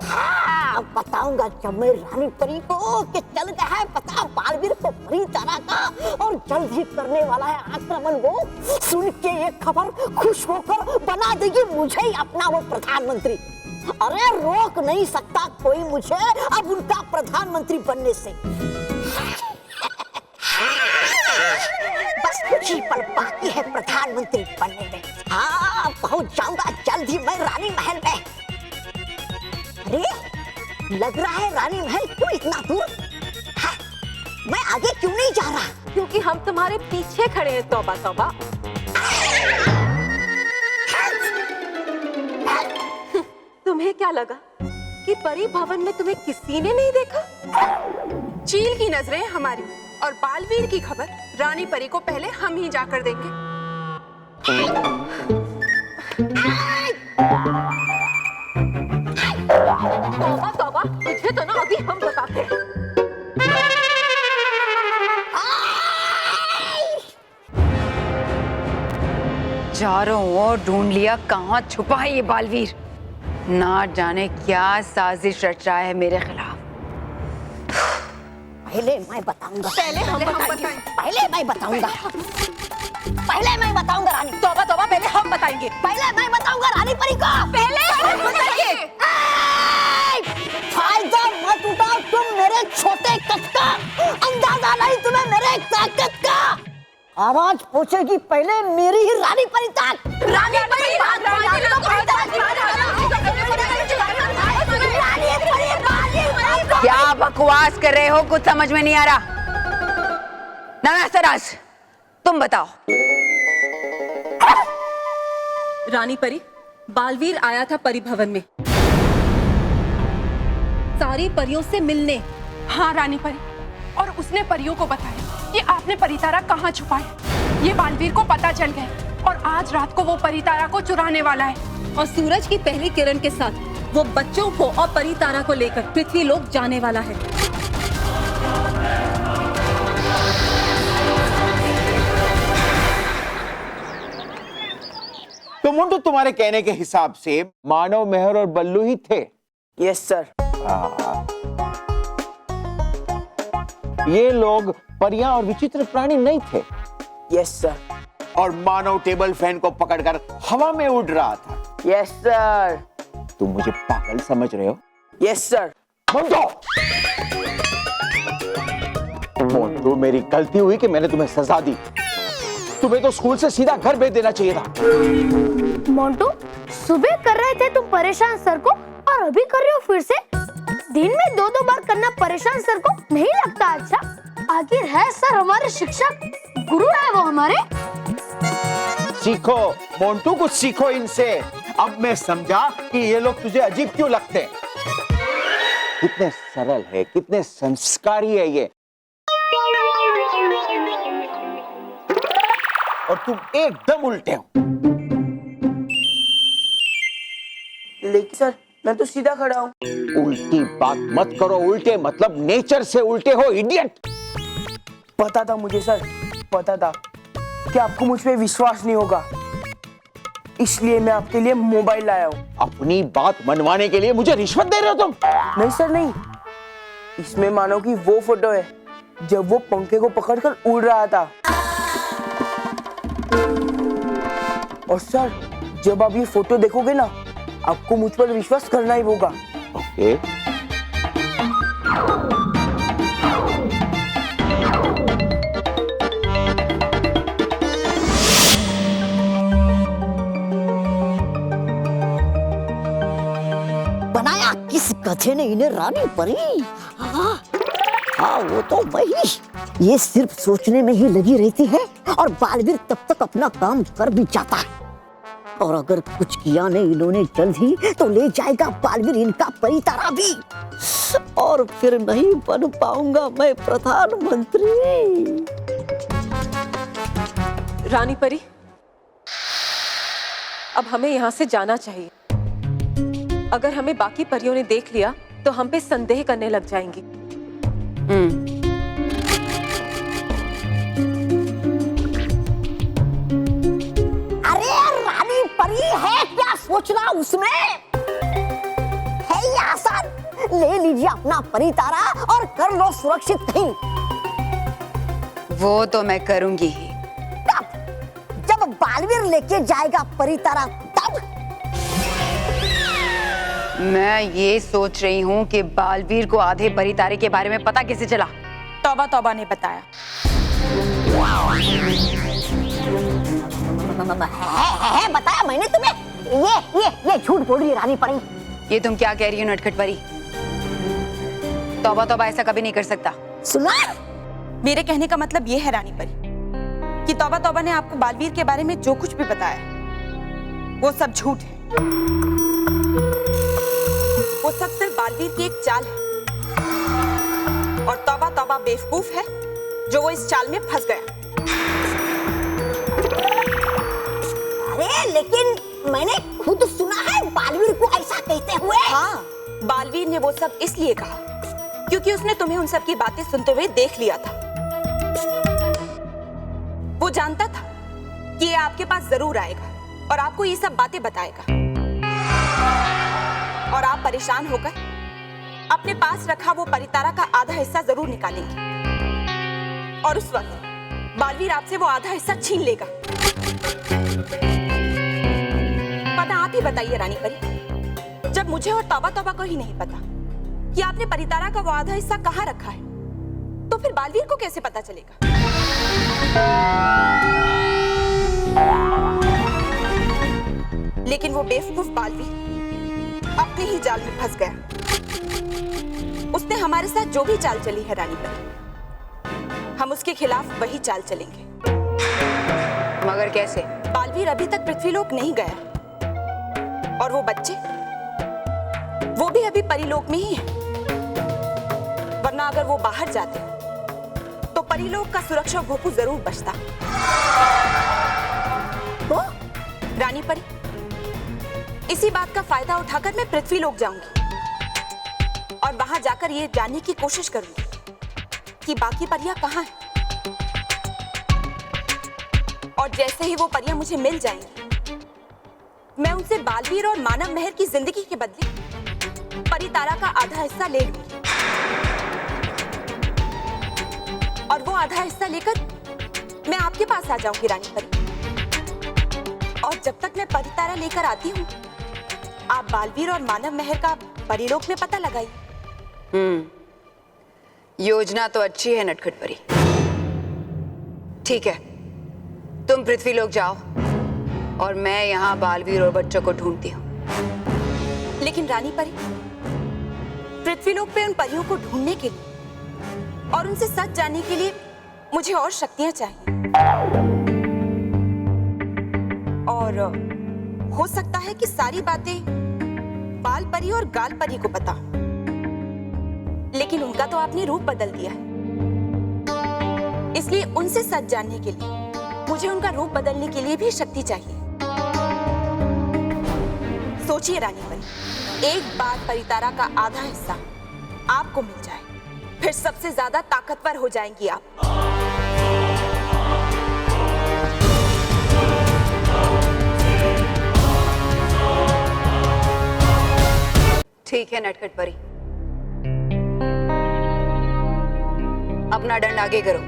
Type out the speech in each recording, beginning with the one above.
हाँ, बताऊंगा जब मैं रानी परी को कि चल गया है पता बालवीर को परी तरह का और जल्द ही करने वाला है आक्रमण। वो सुन के ये खबर खुश होकर बना देगी मुझे ही अपना वो प्रधानमंत्री। अरे रोक नहीं सकता कोई मुझे अब उनका प्रधानमंत्री बनने से। बस कुछ ही पल बाकी है प्रधानमंत्री बनने में। हाँ, पहुंच जाऊंगा जल्द ही मैं रानी महल में। अरे लग रहा है रानी महल क्यों इतना दूर? हाँ, मैं आगे क्यों नहीं जा रहा? क्योंकि हम तुम्हारे पीछे खड़े हैं। तौबा तौबा। तुम्हें क्या लगा कि परी भवन में तुम्हें किसी ने नहीं देखा? चील की नजरें हमारी और बालवीर की खबर रानी परी को पहले हम ही जाकर देंगे। तौबा तौबा, तुझे तो ना अभी हम बताते हैं। चारों ओर ढूंढ लिया, कहाँ छुपा है ये बालवीर। ना जाने क्या साजिश रच रहा है मेरे खिलाफ। पहले मैं बताऊंगा। पहले हम बताएंगे। पहले मैं बताऊंगा। पहले मैं बताऊंगा रानी। तौबा तौबा, पहले हम बताएंगे। पहले मैं बताऊंगा रानी परी को। पहले हम बताएंगे। फायदा मत उठाओ तुम मेरे छोटे कद का। अंदाजा नहीं तुम्हें मेरे ताकत का। आवाज पहुंचेगी पहले मेरी ही रानी परी तक। रानी परी क्या बकवास कर रहे हो? कुछ समझ में नहीं आ रहा। नाना सराज, तुम बताओ। रानी परी, बालवीर आया था परी भवन में सारी परियों से मिलने। हाँ रानी परी, और उसने परियों को बताया कि आपने परितारा कहाँ छुपाया। ये बालवीर को पता चल गया और आज रात को वो परितारा को चुराने वाला है। और सूरज की पहली किरण के साथ वो बच्चों को और परितारा को लेकर पृथ्वी लोक जाने वाला है। तो मुंडू, तुम्हारे कहने के हिसाब से मानव, मेहर और बल्लू ही थे? Yes sir. ये लोग परियां और विचित्र प्राणी नहीं थे? Yes sir. और मानव टेबल फैन को पकड़कर हवा में उड़ रहा था? Yes sir. तुम मुझे पागल समझ रहे हो? Yes sir. मोंटू, मेरी गलती हुई कि मैंने तुम्हें सजा दी। तुम्हें तो स्कूल से सीधा घर भेज देना चाहिए था। मोंटू, सुबह कर रहे थे तुम परेशान सर को और अभी कर रहे हो फिर से? दिन में 2-2 बार करना परेशान सर को नहीं लगता अच्छा? आखिर है सर हमारे शिक्षक, गुरु है वो हमारे। सीखो मोंटू, कुछ सीखो इनसे। अब मैं समझा कि ये लोग तुझे अजीब क्यों लगते हैं। कितने सरल है, कितने संस्कारी है ये। और तुम एकदम उल्टे हो। लेकिन सर, मैं तो सीधा खड़ा हूँ। उल्टी बात मत करो। उल्टे मतलब नेचर से उल्टे हो, इडियट। पता था मुझे सर, पता था कि आपको मुझ पे विश्वास नहीं होगा, इसलिए मैं आपके लिए मोबाइल लाया हूँ। अपनी बात मनवाने के लिए मुझे रिश्वत दे रहे हो तुम? नहीं सर नहीं, इसमें मानव की वो फोटो है जब वो पंखे को पकड़कर उड़ रहा था। और सर, जब आप ये फोटो देखोगे ना, आपको मुझ पर विश्वास करना ही होगा। ओके। बनाया किस गधे ने इन्हें रानी परी? हाँ, वो तो वही। ये सिर्फ सोचने में ही लगी रहती है और बालवीर तब तक अपना काम कर भी जाता है। और अगर कुछ किया नहीं इन्होंने जल्द ही तो ले जाएगा बालवीर इनका परितारा भी, और फिर नहीं बन पाऊंगा मैं प्रधानमंत्री। रानी परी, अब हमें यहाँ से जाना चाहिए। अगर हमें बाकी परियों ने देख लिया तो हम पे संदेह करने लग जाएंगी। अरे रानी परी है क्या सोचना उसमें? है ये आसान लीजिए अपना परितारा और कर लो सुरक्षित कहीं। वो तो मैं करूंगी ही। तब जब बालवीर लेके जाएगा परितारा तब। मैं ये सोच रही हूँ कि बालवीर को आधे परितारे के बारे में पता कैसे चला? तौबा तौबा ने बताया। है बताया मैंने तुम्हें। ये झूठ बोल रही है रानी परी। ये तुम क्या कह रही हो नटखट परी? तौबा तौबा ऐसा कभी नहीं कर सकता। सुना? मेरे कहने का मतलब ये है रानी परी कि तौबा तौबा ने आपको बालवीर के बारे में जो कुछ भी बताया वो सब झूठ है। वो सब सिर्फ बालवीर की एक चाल है और तौबा तौबा बेवकूफ है जो वो इस चाल में फंस गया। अरे लेकिन मैंने खुद सुना है बालवीर को ऐसा कहते हुए। हाँ, बालवीर ने वो सब इसलिए कहा क्योंकि उसने तुम्हें उन सब की बातें सुनते हुए देख लिया था। वो जानता था कि ये आपके पास जरूर आएगा और आपको ये सब बातें बताएगा और आप परेशान होकर अपने पास रखा वो परितारा का आधा हिस्सा जरूर निकालेंगे और उस वक्त बालवीर आपसे वो आधा हिस्सा छीन लेगा। पता आप ही बताइए रानी परी, जब मुझे और तौबा तौबा को ही नहीं पता कि आपने परितारा का वो आधा हिस्सा कहाँ रखा है, तो फिर बालवीर को कैसे पता चलेगा? लेकिन वो बेवकूफ बालवीर अपने ही जाल में फंस गया। उसने हमारे साथ जो भी चाल चली है रानी परी, हम उसके खिलाफ वही चाल चलेंगे। मगर कैसे? बालवीर अभी तक पृथ्वीलोक नहीं गया और वो बच्चे वो भी अभी परिलोक में ही है। वरना अगर वो बाहर जाते तो परिलोक का सुरक्षा भोपू जरूर बचता। तो रानी परी, इसी बात का फायदा उठाकर मैं पृथ्वीलोक जाऊंगी और वहां जाकर ये जानने की कोशिश करूंगी कि बाकी परियां कहां हैं। और जैसे ही वो परियां मुझे मिल जाएंगी, मैं उनसे बालवीर और मानव महर की जिंदगी के बदले परितारा का आधा हिस्सा ले लूंगी और वो आधा हिस्सा लेकर मैं आपके पास आ जाऊंगी रानी परी। और जब तक मैं परितारा लेकर आती हूँ, आप बालवीर और मानव महर का परिलोक में पता लगाइए। योजना तो अच्छी है नटखट परी। ठीक है, तुम पृथ्वीलोक जाओ और मैं यहाँ बालवीर और बच्चों को ढूंढती हूँ। लेकिन रानी परी, पृथ्वीलोक पे उन परियों को ढूंढने के लिए और उनसे सच जानने के लिए मुझे और शक्तियां चाहिए। और हो सकता है कि सारी बातें बाल परी और गाल परी को पता हो, लेकिन उनका तो आपने रूप बदल दिया है। इसलिए उनसे सच जानने के लिए मुझे उनका रूप बदलने के लिए भी शक्ति चाहिए। सोचिए रानी परी, एक बार परितारा का आधा हिस्सा आपको मिल जाए, फिर सबसे ज्यादा ताकतवर हो जाएंगी आप। ठीक है नटखट परी, अपना दंड आगे करो।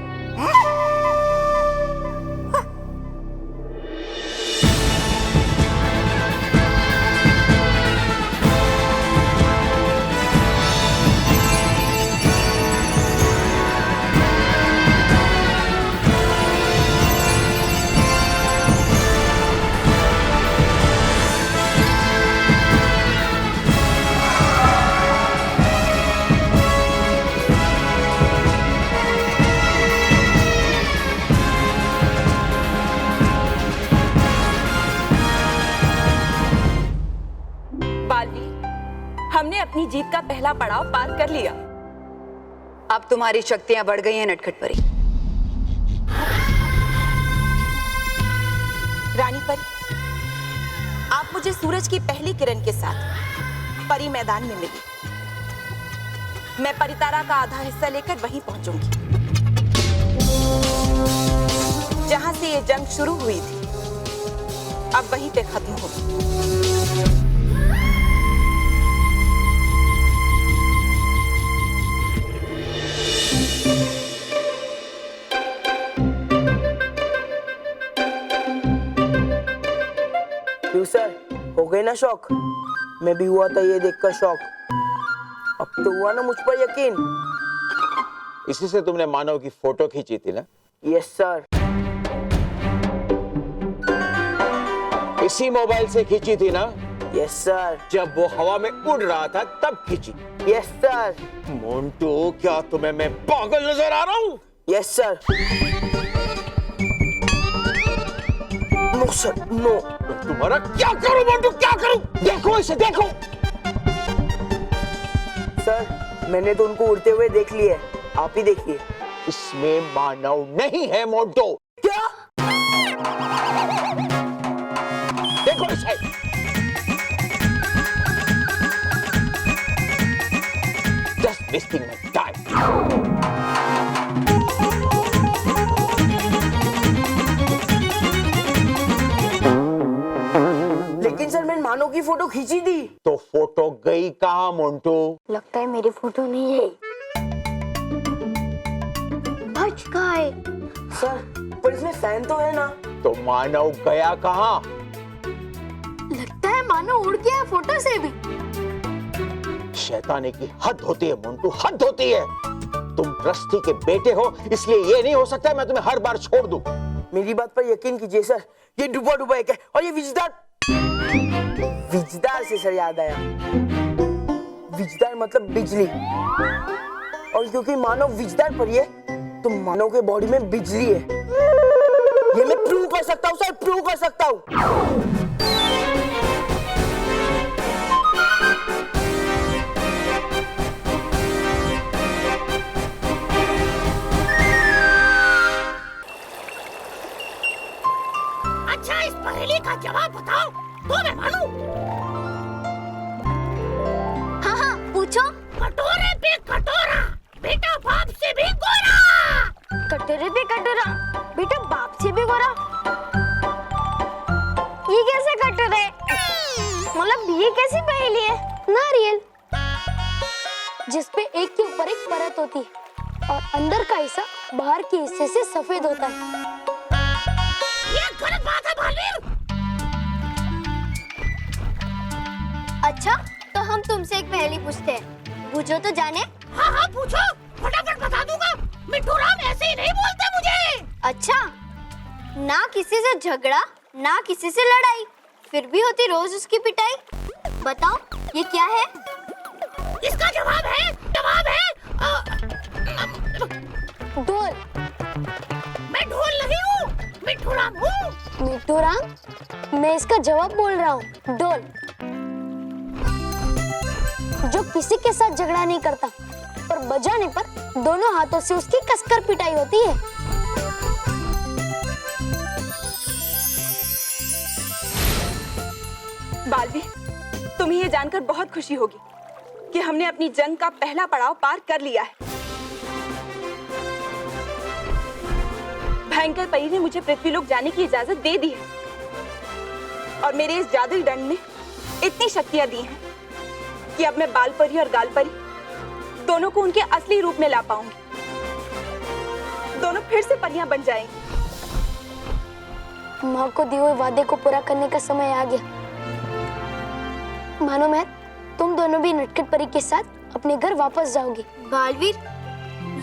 हमने अपनी जीत का पहला पड़ाव पार कर लिया। अब तुम्हारी शक्तियां बढ़ गई हैं नटखट परी। रानी परी, आप मुझे सूरज की पहली किरण के साथ परी मैदान में मिली। मैं परितारा का आधा हिस्सा लेकर वहीं पहुंचूंगी जहां से ये जंग शुरू हुई थी, अब वहीं पे खत्म होगी। है ना शौक, मैं भी हुआ था ये देखकर शौक। अब तो हुआ ना मुझ पर यकीन। इसी से तुमने मानव की फोटो खींची थी ना? Yes sir. इसी मोबाइल से खींची थी ना? Yes sir. जब वो हवा में उड़ रहा था तब खींची? Yes sir. मोंटू, क्या तुम्हें मैं पागल नजर आ रहा हूँ? Yes sir. No sir, no. तुम्हारा क्या करूं मोंटू, क्या करूं? देखो इसे, देखो। सर मैंने तो उनको उड़ते हुए देख लिया है, आप ही देखिए। इसमें मानव नहीं है मोंटू। क्या? देखो इसे। Just wasting my time. लेकिन सर मैंने मानव की फोटो खींची थी। तो फोटो गई कहाँ मोंटू? लगता है मेरी फोटो नहीं है। बच गए। सर पर इसमें फैन तो है ना। तो मानव गया कहाँ? लगता है मानो उड़ गया फोटो से भी। शैतानी की हद होती है मोंटू, हद होती है। तुम ट्रस्टी के बेटे हो, इसलिए ये नहीं हो सकता मैं तुम्हें हर बार छोड़ दूं। मेरी बात पर यकीन कीजिए सर, ये डूबा डूबा एक है और ये विजदार। विजदार से सर याद आया, विजदार मतलब बिजली। और क्योंकि मानव विजदार पर है तो मानव के बॉडी में बिजली है। ये मैं प्रूव कर सकता हूँ सर, प्रूव कर सकता हूँ। अच्छा इस पहेली का जवाब बताओ तो मैं मानूं। हाँ हाँ पूछो। कटोरे पे कटोरा, बेटा बाप से भी गोरा। कटोरे पे कटोरा, बेटा बाप से भी गोरा। ये कैसे कटोरे? मतलब ये कैसी पहेली है? नारियल, जिसपे एक के ऊपर एक परत होती है और अंदर का हिस्सा बाहर के हिस्से से सफेद होता है। ये गलत बात है बालवीर। अच्छा तो हम तुमसे एक पहेली पूछते हैं, पूछो तो जाने। हाँ हाँ पूछो, फटाफट बता दूंगा। मिट्टू राम ऐसे ही नहीं बोलते मुझे। अच्छा, ना किसी से झगड़ा ना किसी से लड़ाई, फिर भी होती रोज उसकी पिटाई। बताओ ये क्या है? इसका जवाब है ढोल। मैं ढोल नहीं हूँ, मिट्टू राम हूँ। मिट्टू राम, मैं इसका जवाब बोल रहा हूँ, ढोल। जो किसी के साथ झगड़ा नहीं करता और बजाने पर दोनों हाथों से उसकी कसकर पिटाई होती है। बालवीर, तुम्हें ये जानकर बहुत खुशी होगी कि हमने अपनी जंग का पहला पड़ाव पार कर लिया है। भयंकर परी ने मुझे पृथ्वीलोक जाने की इजाजत दे दी है और मेरे इस जादुई दंड ने इतनी शक्तियां दी हैं कि अब मैं बाल परी और गाल परी दोनों को उनके असली रूप में ला पाऊंगी। दोनों फिर से परियां बन जाएंगी। माँ को दिए हुए वादे को पूरा करने का समय आ गया। मानो मैं, तुम दोनों भी नटखट परी के साथ अपने घर वापस जाओगे। बालवीर,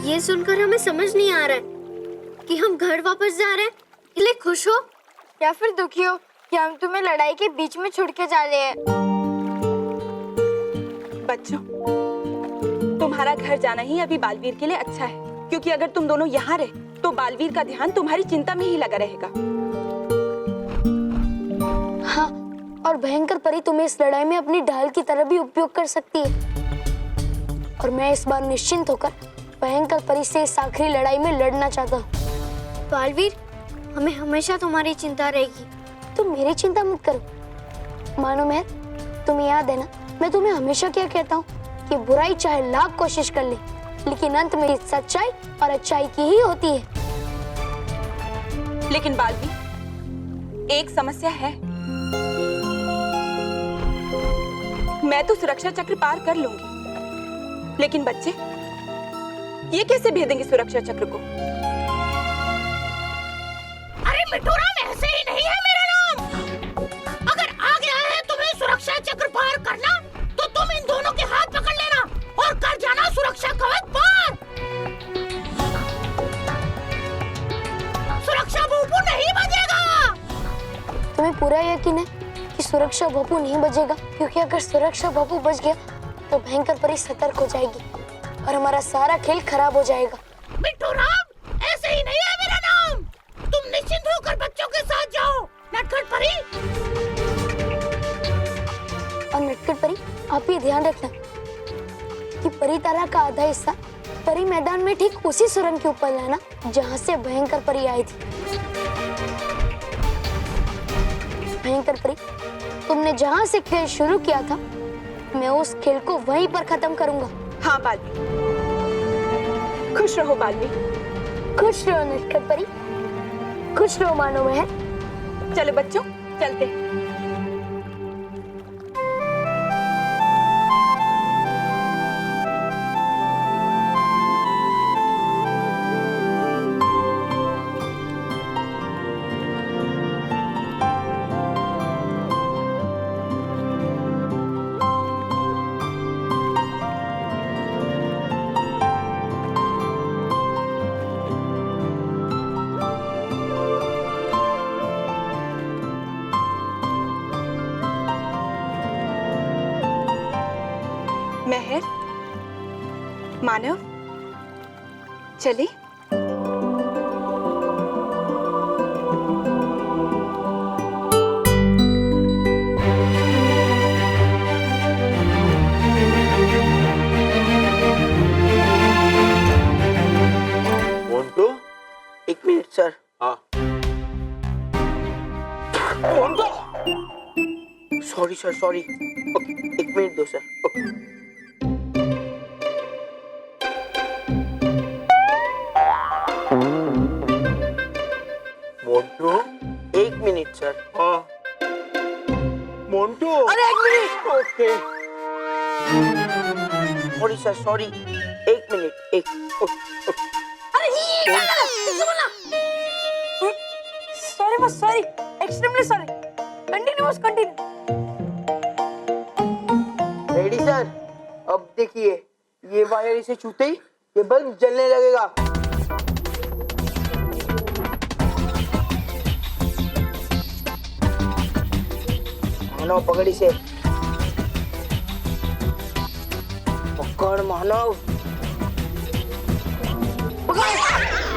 ये सुनकर हमें समझ नहीं आ रहा है कि हम घर वापस जा रहे हैं, इसलिए खुश हो या फिर दुखी हो कि हम तुम्हें लड़ाई के बीच में छोड़ के जा रहे हैं। बच्चों, तुम्हारा घर जाना ही अभी बालवीर के लिए अच्छा है, क्योंकि अगर तुम दोनों यहाँ रहे तो बालवीर का ध्यान तुम्हारी चिंता में ही लगा रहेगा। हाँ, और भयंकर परी तुम्हें इस लड़ाई में अपनी ढाल की तरह भी उपयोग कर सकती है। और मैं इस बार निश्चिंत होकर भयंकर परी से इस आखिरी लड़ाई में लड़ना चाहता हूँ। बालवीर, हमें हमेशा तुम्हारी चिंता रहेगी। तुम मेरी चिंता मत करो। मानो मैं, तुम्हें याद है ना, मैं तुम्हें हमेशा क्या कहता हूँ कि बुराई चाहे लाख कोशिश कर ले, लेकिन अंत में सच्चाई और अच्छाई की ही होती है। लेकिन बालवीर, एक समस्या है। मैं तो सुरक्षा चक्र पार कर लूंगी, लेकिन बच्चे ये कैसे भेदेंगे सुरक्षा चक्र को? अरे मिट्टू राम ऐसे ही नहीं है मेरा नाम। अगर आ गया है तुम्हें सुरक्षा पूरा यकीन है कि सुरक्षा बाबू नहीं बचेगा, क्योंकि अगर सुरक्षा बाबू बच गया तो भयंकर परी सतर्क हो जाएगी और हमारा सारा खेल खराब हो जाएगा। मिट्टू राम, ऐसे ही नहीं है मेरा नाम। तुम निश्चिंत होकर बच्चों के साथ जाओ, नटखट परी। और नटखट परी, आप ये ध्यान रखना कि परी तारा का आधा हिस्सा परी मैदान में ठीक उसी सुरंग के ऊपर लाना जहाँ से भयंकर परी आई थी। भयंकर परी, तुमने जहाँ से खेल शुरू किया था, मैं उस खेल को वहीं पर खत्म करूंगा। हाँ बालवी, खुश रहो बालवी। खुश रहो नटखट परी, खुश रहो मानव महल। चलो बच्चों, चलते हैं। महर, मानव, चले। मोंटू, एक मिनट सर। हाँ। Sorry sir, sorry. एक मिनट दो सर। मोंटू, एक मिनट सर। हाँ। मोंटू, अरे एक minute. Okay. Sorry sir, sorry. एक मिनट, एक। सॉरी बस, सॉरी, एक्सट्रीमली सॉरी। कंटिन्यू बस, कंटिन्यू। Ready sir. अब देखिए, ये वायर इसे छूते ही ये बल्ब जलने लगेगा। मानव पकड़ इसे। पकड़ मानव, पकड़।